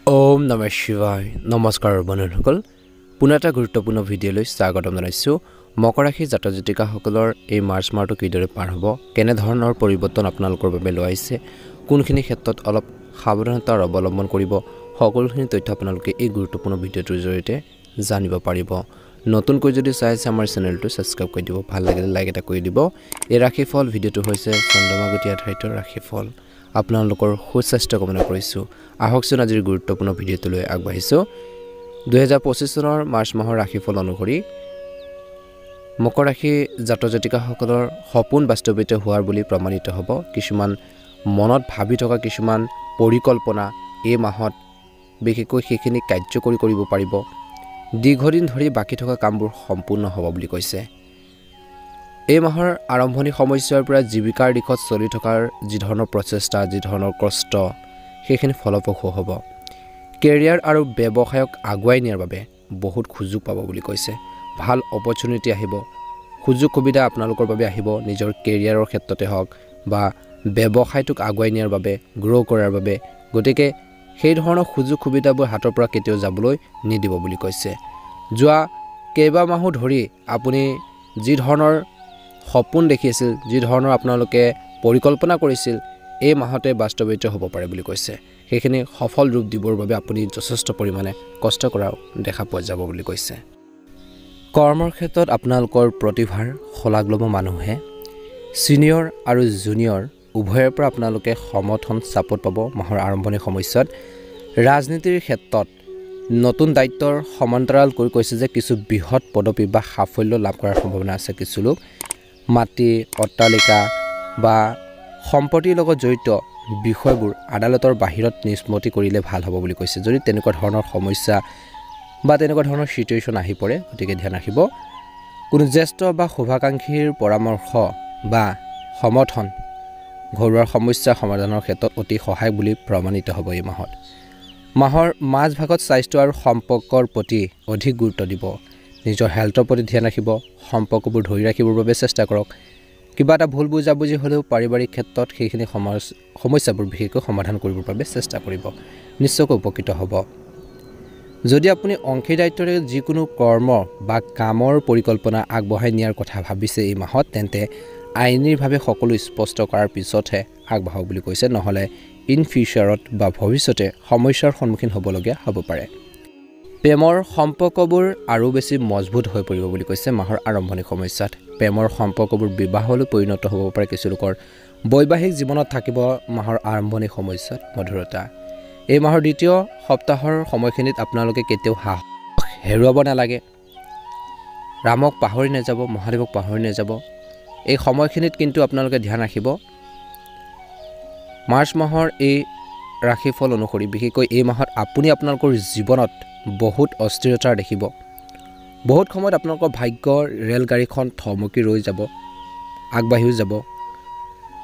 ওম নমঃ শিৱায় নমস্কাৰ বন্ধুসকল পুনৰ এটা গুৰুত্বপূৰ্ণ ভিডিঅ'লৈ স্বাগতম জনাইছো মকৰ ৰাশি জাতক জাতিকাসকলৰ এই মাৰ্চ মাহটো কিদৰে পাৰ হ'ব কেনে ধৰণৰ পৰিৱৰ্তন আপোনালোকৰ বাবে লৈ আহিছে কোনখিনি ক্ষেত্ৰত অলপ সাৱধানতাৰ অৱলম্বন কৰিব সকলোখিনি তথ্য আপোনালোকে এই গুৰুত্বপূৰ্ণ ভিডিঅ'টোৰ জৰিয়তে জানিব পাৰিব নতুনকৈ যদি চাই আছে আমাৰ চেনেলটো সাবস্ক্ৰাইব কৰি দিব ভাল লাগিলে লাইক এটা কৰি দিব এই ৰাশিফল ভিডিঅ'টো হৈছে চন্দ্ৰমাগতি আধাৰিত ৰাশিফল আপোনালোকৰ সুস্বাস্থ্য কামনা কৰিছো আহকচোন আজিৰ গুৰুত্বপূৰ্ণ ভিডিঅ'টোলৈ আগবাঢ়িছো 2025 চনৰ মাৰ্চ মাহৰ ৰাশিফল অনুসৰি মকৰ ৰাশি জাতক জাতিকাসকলৰ সপোন বাস্তৱায়িত হোৱাৰ বুলি প্ৰমাণিত হ'ব কিছুমান মনত ভাবি থকা কিছুমান পৰিকল্পনা এই মাহত বিশেষকৈ সেইখিনি কাৰ্যকৰী কৰিব পাৰিব দীৰ্ঘদিন ধৰি বাকি থকা কামবোৰ সম্পূৰ্ণ হ'ব বুলি কৈছে এই মাহৰ আৰম্ভণি সময়ৰ পৰা জীৱিকাৰ দিশত চলি থকাৰ যি ধৰণৰ প্ৰচেষ্টা যি ধৰণৰ কষ্ট সেইখিনি ফলপ্ৰসূ হ'ব কেৰিয়াৰ আৰু ব্যৱসায়ক আগুৱাই নিয়াৰ বাবে বহুত সুযোগ পাব বুলি কৈছে ভাল অপৰচুনিটি আহিব সুযোগ সুবিধা আপোনালোকৰ বাবে আহিব নিজৰ কেৰিয়াৰৰ ক্ষেত্ৰতে হওক বা ব্যৱসায়টোক আগুৱাই নিয়াৰ বাবে গ্ৰো কৰাৰ বাবে গতিকে সেই ধৰণৰ সুযোগ সুবিধাবোৰ হাতৰ পৰা কেতিয়াও যাবলৈ নিদিব বুলি কৈছে যোৱা কেইবা মাহো ধৰি আপুনি যি ধৰণৰ সপোন দেখি আছিল যি ধৰণৰ আপোনালোকে পৰিকল্পনা কৰিছিল এই মাহতে বাস্তৱায়িত হ'ব পাৰে বুলি কৈছে সেইখিনি সফল ৰূপ দিবৰ বাবে আপুনি যথেষ্ট পৰিমাণে কষ্ট কৰাও দেখা পোৱা যাব বুলি কৈছে কৰ্মৰ ক্ষেত্ৰত আপোনালোকৰ প্ৰতিভাৰ শলাগ ল'ব মানুহে সিনিয়ৰ আৰু জুনিয়ৰ উভয়ৰ পৰা আপোনালোকে সমৰ্থন সাপোৰ্ট পাব মাহৰ আৰম্ভণি সময়ত ৰাজনীতিৰ ক্ষেত্ৰত নতুন দায়িত্বৰ সমান্তৰাল কৰি কৈছে যে কিছু বৃহৎ পদবী বা সাফল্য লাভ কৰাৰ সম্ভাৱনা আছে কিছু লোক মাটি অট্টালিকা বা সম্পত্তিৰ লগত জড়িত বিষয়বোৰ আদালতৰ বাহিৰত নিষ্পত্তি কৰিলে ভাল হ'ব বুলি কৈছে যদি তেনেকুৱা ধৰণৰ সমস্যা বা তেনেকুৱা ধৰণৰ সিচুৱেশ্যন আহি পৰে গতিকে ধ্যান ৰাখিব কোনো জ্যেষ্ঠ বা শুভাকাংক্ষীৰ পৰামৰ্শ বা সমৰ্থন ঘৰুৱা সমস্যা সমাধানৰ ক্ষেত্ৰত অতি সহায়ক বুলি প্ৰমাণিত হ'ব এই মাহৰ মাজভাগত স্বাস্থ্য আৰু সম্পৰ্কৰ প্ৰতি অধিক গুৰুত্ব দিব নিজৰ হেল্থৰ প্ৰতি ধ্যান ৰাখিব সম্পৰ্কবোৰ ধৰি ৰাখিবৰ বাবে চেষ্টা কৰক কিবা এটা ভুল বুজাবুজি হ'লেও পাৰিবাৰিক ক্ষেত্ৰত সেইখিনি সমস্যাবোৰ বিশেষকৈ সমাধান কৰিবৰ বাবে চেষ্টা কৰিব নিশ্চয়কৈ উপকৃত হ'ব যদি আপুনি অংশীদাৰিত্বৰে যিকোনো কৰ্ম বা কামৰ পৰিকল্পনা আগবঢ়াই নিয়াৰ কথা ভাবিছে এই মাহত তেন্তে আইনীভাৱে সকলো স্পষ্ট কৰাৰ পিছতহে আগবাঢ়ক বুলি কৈছে নহ'লে ইন ফিউচাৰত বা ভৱিষ্যতে সমস্যাৰ সন্মুখীন হ'বলগীয়া হ'ব পাৰে প্ৰেমৰ সম্পৰ্কবোৰ আৰু বেছি মজবুত হৈ পৰিব বুলি কৈছে মাহৰ আৰম্ভণি সময়ত প্ৰেমৰ সম্পৰ্কবোৰ বিবাহলৈ পৰিণত হ'ব পাৰে কিছু লোকৰ বৈবাহিক জীৱনত থাকিব মাহৰ আৰম্ভণি সময়ত মধুৰতা এই মাহৰ দ্বিতীয় সপ্তাহৰ সময়খিনিত আপোনালোকে কেতিয়াও সাহস হেৰুৱাব নালাগে ৰামক পাহৰি নাযাব মহাদেৱক পাহৰি নাযাব এই সময়খিনিত কিন্তু আপোনালোকে ধ্যান ৰাখিব মাৰ্চ মাহৰ এই ৰাশিফল অনুসৰি বিশেষকৈ এই মাহত আপুনি আপোনালোকৰ জীৱনত বহুত অস্থিৰতা দেখিব বহুত সময়ত আপোনালোকৰ ভাগ্যৰ ৰেলগাড়ীখন থমকি ৰৈ যাব আগবাঢ়িও যাব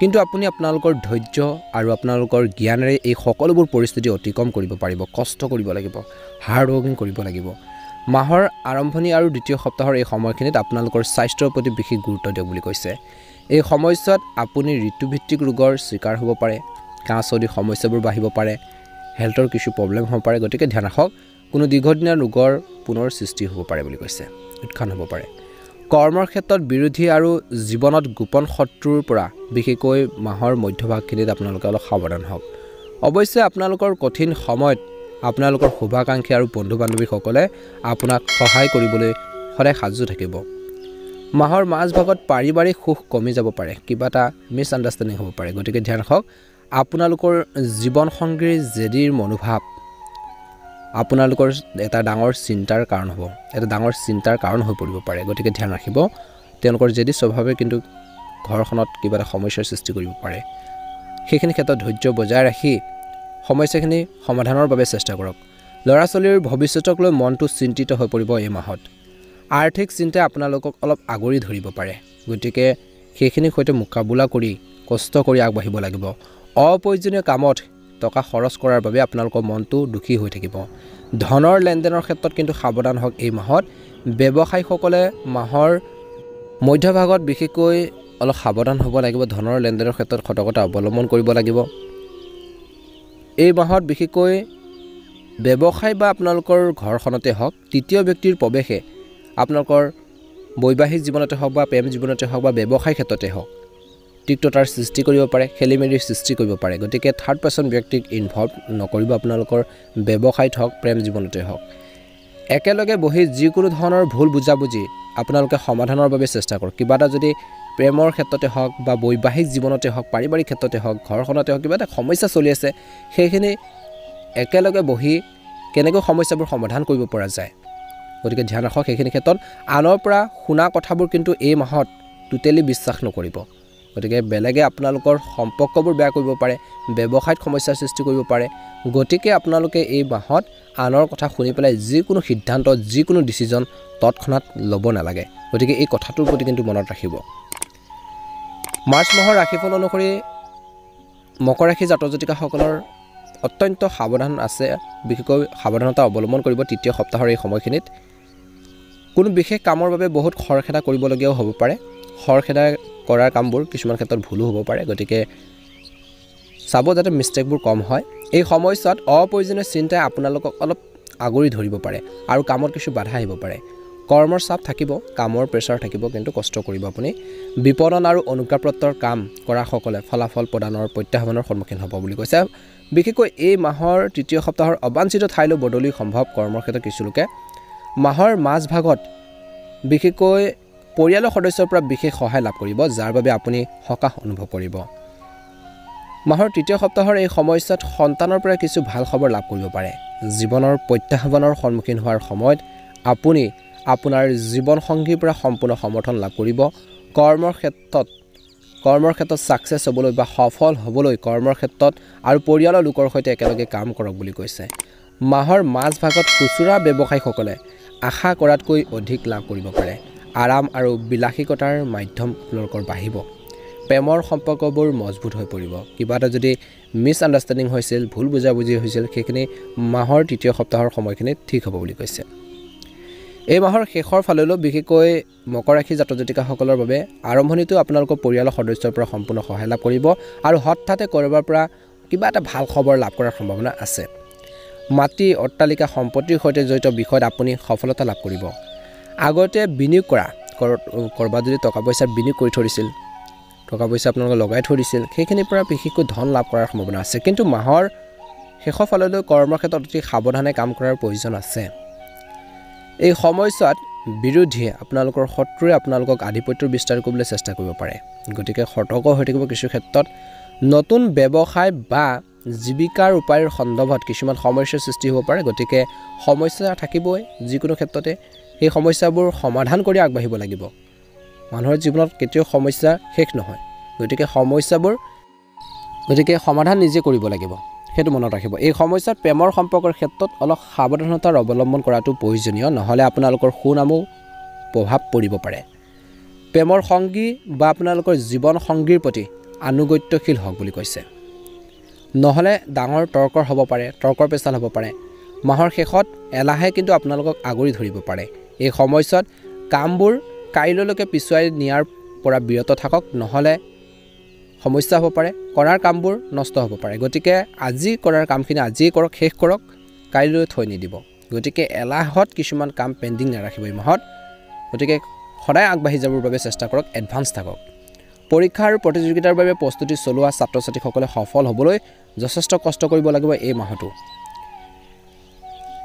কিন্তু আপুনি আপোনালোকৰ ধৈৰ্য আৰু আপোনালোকৰ জ্ঞানেৰে এই সকলোবোৰ পৰিস্থিতি অতিক্ৰম কৰিব পাৰিব কষ্ট কৰিব লাগিব হাৰ্ড ৱৰ্কিং কৰিব লাগিব মাহৰ আৰম্ভণি আৰু দ্বিতীয় সপ্তাহৰ এই সময়খিনিত আপোনালোকৰ স্বাস্থ্যৰ প্ৰতি বিশেষ গুৰুত্ব দিয়ক বুলি কৈছে এই সময়ছোৱাত আপুনি ঋতুভিত্তিক ৰোগৰ শিকাৰ হ'ব পাৰে কাহ চৰ্দি সমস্যাবোৰ বাঢ়িব পাৰে হেল্থৰ কিছু প্ৰব্লেম হ'ব পাৰে গতিকে ধ্যান ৰাখক কোনো দীৰ্ঘদিনীয়া ৰোগৰ পুনৰ সৃষ্টি হ'ব পাৰে বুলি কৈছে উৎখান হ'ব পাৰে কৰ্মৰ ক্ষেত্ৰত বিৰোধী আৰু জীৱনত গোপন শত্ৰুৰ পৰা বিশেষকৈ মাহৰ মধ্যভাগখিনিত আপোনালোকে অলপ সাৱধান হওক অৱশ্যে আপোনালোকৰ কঠিন সময়ত আপোনালোকৰ শুভাকাংক্ষী আৰু বন্ধু বান্ধৱীসকলে আপোনাক সহায় কৰিবলৈ সদায় সাজু থাকিব মাহৰ মাজভাগত পাৰিবাৰিক সুখ কমি যাব পাৰে কিবা এটা মিছ আণ্ডাৰষ্টেণ্ডিং হ'ব পাৰে গতিকে ধ্যান ৰাখক আপোনালোকৰ জীৱন সংগীৰ জেদীৰ মনোভাৱ আপোনালোকৰ এটা ডাঙৰ চিন্তাৰ কাৰণ হ'ব এটা ডাঙৰ চিন্তাৰ কাৰণ হৈ পৰিব পাৰে গতিকে ধ্যান ৰাখিব তেওঁলোকৰ জেদী স্বভাৱে কিন্তু ঘৰখনত কিবা এটা সমস্যাৰ সৃষ্টি কৰিব পাৰে সেইখিনি ক্ষেত্ৰত ধৈৰ্য বজাই ৰাখি সমস্যাখিনি সমাধানৰ বাবে চেষ্টা কৰক ল'ৰা ছোৱালীৰ ভৱিষ্যতক লৈ মনটো চিন্তিত হৈ পৰিব এই মাহত আৰ্থিক চিন্তাই আপোনালোকক অলপ আগুৰি ধৰিব পাৰে গতিকে সেইখিনিৰ সৈতে মোকাবিলা কৰি কষ্ট কৰি আগবাঢ়িব লাগিব অপ্ৰয়োজনীয় কামত টকা খৰচ কৰাৰ বাবে আপোনালোকৰ মনটো দুখী হৈ থাকিব ধনৰ লেনদেনৰ ক্ষেত্ৰত কিন্তু সাৱধান হওক এই মাহত ব্যৱসায়ীসকলে মাহৰ মধ্যভাগত বিশেষকৈ অলপ সাৱধান হ'ব লাগিব ধনৰ লেনদেনৰ ক্ষেত্ৰত সতৰ্কতা অৱলম্বন কৰিব লাগিব এই মাহত বিশেষকৈ ব্যৱসায় বা আপোনালোকৰ ঘৰখনতে হওক তৃতীয় ব্যক্তিৰ প্ৰৱেশে আপোনালোকৰ বৈবাহিক জীৱনতে হওক বা প্ৰেম জীৱনতে হওক বা ব্যৱসায় ক্ষেত্ৰতে হওক তিক্ততাৰ সৃষ্টি কৰিব পাৰে, খেলিমেলিৰ সৃষ্টি কৰিব পাৰে। গতিকে থাৰ্ড পাৰ্চন ব্যক্তিক ইনভলভ নকৰিব আপোনালোকৰ ব্যৱসায়ত হওক প্ৰেম জীৱনতে হওক। একেলগে বহি যিকোনো ধৰণৰ ভুল বুজাবুজি আপোনালোকে সমাধানৰ বাবে চেষ্টা কৰক। কিবা এটা যদি প্ৰেমৰ ক্ষেত্ৰতে হওক বা বৈবাহিক জীৱনতে হওক, পাৰিবাৰিক ক্ষেত্ৰতে হওক, ঘৰখনতে হওক কিবা এটা সমস্যা চলি আছে, সেইখিনি একেলগে বহি কেনেকৈ সমস্যাবোৰ সমাধান কৰিব পৰা যায়। গতিকে ধ্যান ৰাখক সেইখিনি ক্ষেত্ৰত। আনৰ পৰা শুনা কথাবোৰ কিন্তু এই মাহত টোটেলি বিশ্বাস নকৰিব। গতিকে বেলেগে আপোনালোকৰ সম্পৰ্কবোৰ বেয়া কৰিব পাৰে, ব্যৱসায়ত সমস্যাৰ সৃষ্টি কৰিব পাৰে। গতিকে আপোনালোকে এই মাহত আনৰ কথা শুনি পেলাই যিকোনো সিদ্ধান্ত, যিকোনো ডিচিজন তৎক্ষণাত ল'ব নালাগে। গতিকে এই কথাটোৰ প্ৰতি কিন্তু মনত ৰাখিব। মাৰ্চ মাহৰ ৰাশিফল অনুসৰি মকৰ ৰাশি জাতক জাতিকাসকলৰ অত্যন্ত সাৱধান আছে, বিশেষকৈ সাৱধানতা অৱলম্বন কৰিব তৃতীয় সপ্তাহৰ এই সময়খিনিত। কোনো বিশেষ কামৰ বাবে বহুত খৰখেদা কৰিবলগীয়াও হ'ব পাৰে। খৰখেদা কৰাৰ কামবোৰ কিছুমান ক্ষেত্ৰত ভুলো হ'ব পাৰে। গতিকে চাব যাতে মিষ্টেকবোৰ কম হয়। এই সময়ছোৱাত অপ্ৰয়োজনীয় চিন্তাই আপোনালোকক অলপ আগুৰি ধৰিব পাৰে আৰু কামত কিছু বাধা আহিব পাৰে। কৰ্মৰ চাপ থাকিব, কামৰ প্ৰেছাৰ থাকিব, কিন্তু কষ্ট কৰিব আপুনি। বিপণন আৰু অনুজ্ঞাপত্ৰৰ কাম কৰাসকলে ফলাফল প্ৰদানৰ প্ৰত্যাহ্বানৰ সন্মুখীন হ'ব বুলি কৈছে। বিশেষকৈ এই মাহৰ তৃতীয় সপ্তাহৰ অবাঞ্ছিত ঠাইলৈ বদলি সম্ভৱ কৰ্মৰ ক্ষেত্ৰত কিছু লোকে। মাহৰ মাজভাগত বিশেষকৈ পৰিয়ালৰ সদস্যৰ পৰা বিশেষ সহায় লাভ কৰিব, যাৰ বাবে আপুনি সকাহ অনুভৱ কৰিব। মাহৰ তৃতীয় সপ্তাহৰ এই সময়ছোৱাত সন্তানৰ পৰা কিছু ভাল খবৰ লাভ কৰিব পাৰে। জীৱনৰ প্ৰত্যাহ্বানৰ সন্মুখীন হোৱাৰ সময়ত আপুনি আপোনাৰ জীৱনসংগীৰ পৰা সম্পূৰ্ণ সমৰ্থন লাভ কৰিব। কৰ্মৰ ক্ষেত্ৰত ছাকচেছ হ'বলৈ বা সফল হ'বলৈ কৰ্মৰ ক্ষেত্ৰত আৰু পৰিয়ালৰ লোকৰ সৈতে একেলগে কাম কৰক বুলি কৈছে। মাহৰ মাজভাগত খুচুৰা ব্যৱসায়ীসকলে আশা কৰাতকৈ অধিক লাভ কৰিব পাৰে। আৰাম আৰু বিলাসিকতাৰ মাধ্যম আপোনালোকৰ বাঢ়িব। প্ৰেমৰ সম্পৰ্কবোৰ মজবুত হৈ পৰিব। কিবা এটা যদি মিছ আণ্ডাৰষ্টেণ্ডিং হৈছিল, ভুল বুজাবুজি হৈছিল, সেইখিনি মাহৰ তৃতীয় সপ্তাহৰ সময়খিনিত ঠিক হ'ব বুলি কৈছে। এই মাহৰ শেষৰ ফাললৈ বিশেষকৈ মকৰ ৰাশি জাতক জাতিকাসকলৰ বাবে আৰম্ভণিটো আপোনালোকৰ পৰিয়ালৰ সদস্যৰ পৰা সম্পূৰ্ণ সহায় লাভ কৰিব আৰু হঠাতে ক'ৰবাৰ পৰা কিবা এটা ভাল খবৰ লাভ কৰাৰ সম্ভাৱনা আছে। মাটি, অট্টালিকা, সম্পত্তিৰ সৈতে জড়িত বিষয়ত আপুনি সফলতা লাভ কৰিব। আগতে বিনিয়োগ ক'ৰবাত যদি টকা পইচা বিনিয়োগ কৰি থৈ দিছিল, টকা পইচা আপোনালোকে লগাই থৈ দিছিল, সেইখিনিৰ পৰা বিশেষকৈ ধন লাভ কৰাৰ সম্ভাৱনা আছে। কিন্তু মাহৰ শেষৰ ফাললৈ কৰ্মৰ ক্ষেত্ৰত অতি সাৱধানে কাম কৰাৰ প্ৰয়োজন আছে। এই সময়ছোৱাত বিৰোধীয়ে আপোনালোকৰ শত্ৰুৱে আপোনালোকক আধিপত্যৰ বিস্তাৰ কৰিবলৈ চেষ্টা কৰিব পাৰে। গতিকে সতৰ্ক হৈ থাকিব কিছু ক্ষেত্ৰত। নতুন ব্যৱসায় বা জীৱিকাৰ উপায়ৰ সন্দৰ্ভত কিছুমান সমস্যাৰ সৃষ্টি হ'ব পাৰে। গতিকে সমস্যা থাকিবই যিকোনো ক্ষেত্ৰতে। সেই সমস্যাবোৰ সমাধান কৰি আগবাঢ়িব লাগিব। মানুহৰ জীৱনত কেতিয়াও সমস্যা শেষ নহয়। গতিকে সমাধান নিজে কৰিব লাগিব, সেইটো মনত ৰাখিব। এই সমস্যাত প্ৰেমৰ সম্পৰ্কৰ ক্ষেত্ৰত অলপ সাৱধানতাৰ অৱলম্বন কৰাটো প্ৰয়োজনীয়, নহ'লে আপোনালোকৰ সুনামো প্ৰভাৱ পৰিব পাৰে। প্ৰেমৰ সংগী বা আপোনালোকৰ জীৱন সংগীৰ প্ৰতি আনুগত্যশীল হওক বুলি কৈছে। নহ'লে ডাঙৰ তৰ্কৰ পেচাল হ'ব পাৰে। মাহৰ শেষত এলাহে কিন্তু আপোনালোকক আগুৰি ধৰিব পাৰে। এই সময়ছোৱাত কামবোৰ কাইলৈলৈকে পিছুৱাই নিয়াৰ পৰা বিৰত থাকক, নহ'লে সমস্যা হ'ব পাৰে। কৰাৰ কামবোৰ নষ্ট হ'ব পাৰে। গতিকে আজি কৰাৰ কামখিনি আজিয়ে কৰক, শেষ কৰক, কাইলৈ থৈ নিদিব। গতিকে এলাহত কিছুমান কাম পেণ্ডিং নাৰাখিব এই মাহত। গতিকে সদায় আগবাঢ়ি যাবৰ বাবে চেষ্টা কৰক, এডভান্স থাকক। পৰীক্ষা আৰু প্ৰতিযোগিতাৰ বাবে প্ৰস্তুতি চলোৱা ছাত্ৰ ছাত্ৰীসকলে সফল হ'বলৈ যথেষ্ট কষ্ট কৰিব লাগিব। এই মাহতো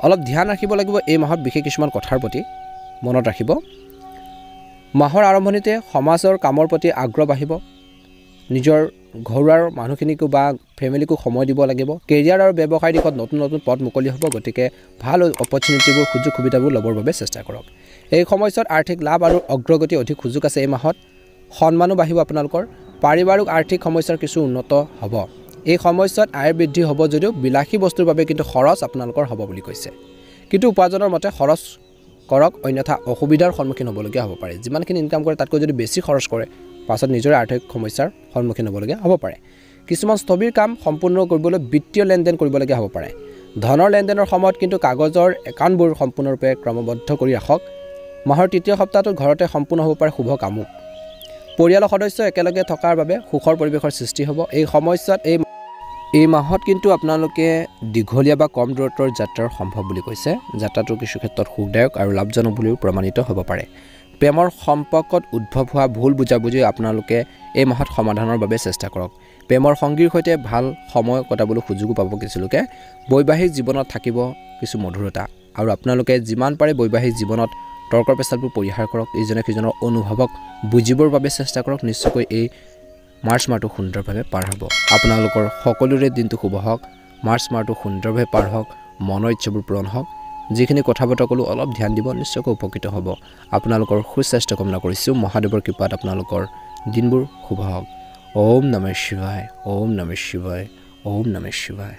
অলপ ধ্যান ৰাখিব লাগিব। এই মাহত বিশেষ কিছুমান কথাৰ প্ৰতি মনত ৰাখিব। মাহৰ আৰম্ভণিতে সমাজৰ কামৰ প্ৰতি আগ্ৰহ বাঢ়িব। নিজৰ ঘৰুৱাৰ মানুহখিনিকো বা ফেমিলিকো সময় দিব লাগিব। কেৰিয়াৰ আৰু ব্যৱসায় দিশত নতুন নতুন পথ মুকলি হ'ব। গতিকে ভাল অপৰচুনিটিবোৰ, সুযোগ সুবিধাবোৰ ল'বৰ বাবে চেষ্টা কৰক। এই সময়ছোৱাত আৰ্থিক লাভ আৰু অগ্ৰগতি অধিক সুযোগ আছে। এই মাহত সন্মানো বাঢ়িব আপোনালোকৰ। পাৰিবাৰিক আৰ্থিক সমস্যাৰ কিছু উন্নত হ'ব। এই সময়ছোৱাত আয় বৃদ্ধি হ'ব যদিও বিলাসী বস্তুৰ বাবে কিন্তু খৰচ আপোনালোকৰ হ'ব বুলি কৈছে। কিন্তু উপাৰ্জনৰ মতে খৰচ কৰক, অন্যথা অসুবিধাৰ সন্মুখীন হ'বলগীয়া হ'ব পাৰে। যিমানখিনি ইনকাম কৰে তাতকৈ যদি বেছি খৰচ কৰে, পাছত নিজৰে আৰ্থিক সমস্যাৰ সন্মুখীন হ'বলগীয়া হ'ব পাৰে। কিছুমান স্থবিৰ কাম সম্পূৰ্ণ কৰিবলৈ বিত্তীয় লেনদেন কৰিবলগীয়া হ'ব পাৰে। ধনৰ লেনদেনৰ সময়ত কিন্তু কাগজৰ একাউণ্টবোৰ সম্পূৰ্ণৰূপে ক্ৰমবদ্ধ কৰি ৰাখক। মাহৰ তৃতীয় সপ্তাহটোত ঘৰতে সম্পূৰ্ণ হ'ব পাৰে শুভ কামো। পৰিয়ালৰ সদস্য একেলগে থকাৰ বাবে সুখৰ পৰিৱেশৰ সৃষ্টি হ'ব। এই সময়ছোৱাত এই মাহত কিন্তু আপোনালোকে দীঘলীয়া বা কম দূৰত্বৰ যাত্ৰাৰ সম্ভৱ বুলি কৈছে। যাত্ৰাটো কিছু ক্ষেত্ৰত সুখদায়ক আৰু লাভজনক বুলিও প্ৰমাণিত হ'ব পাৰে। প্ৰেমৰ সম্পৰ্কত উদ্ভৱ হোৱা ভুল বুজাবুজি আপোনালোকে এই মাহত সমাধানৰ বাবে চেষ্টা কৰক। প্ৰেমৰ সংগীৰ সৈতে ভাল সময় কটাবলৈ সুযোগো পাব কিছু লোকে। বৈবাহিক জীৱনত থাকিব কিছু মধুৰতা আৰু আপোনালোকে যিমান পাৰে বৈবাহিক জীৱনত তৰ্কৰ পেচালবোৰ পৰিহাৰ কৰক। ইজনে সিজনৰ অনুভৱক বুজিবৰ বাবে চেষ্টা কৰক। নিশ্চয়কৈ এই মাৰ্চ মাহটো সুন্দৰভাৱে পাৰ হ'ব। আপোনালোকৰ সকলোৰে দিনটো শুভ হওক। মাৰ্চ মাহটো সুন্দৰভাৱে পাৰ হওক। মনৰ ইচ্ছাবোৰ পূৰণ হওক। যিখিনি কথা বতৰা ক'লোঁ অলপ ধ্যান দিব, নিশ্চয়কৈ উপকৃত হ'ব। আপোনালোকৰ সুস্বাস্থ্য কামনা কৰিছোঁ। মহাদেৱৰ কৃপাত আপোনালোকৰ দিনবোৰ শুভ হওক। ওম নমঃ শিৱায়, ওম নমঃ শিৱায়, ওম নমঃ শিৱায়।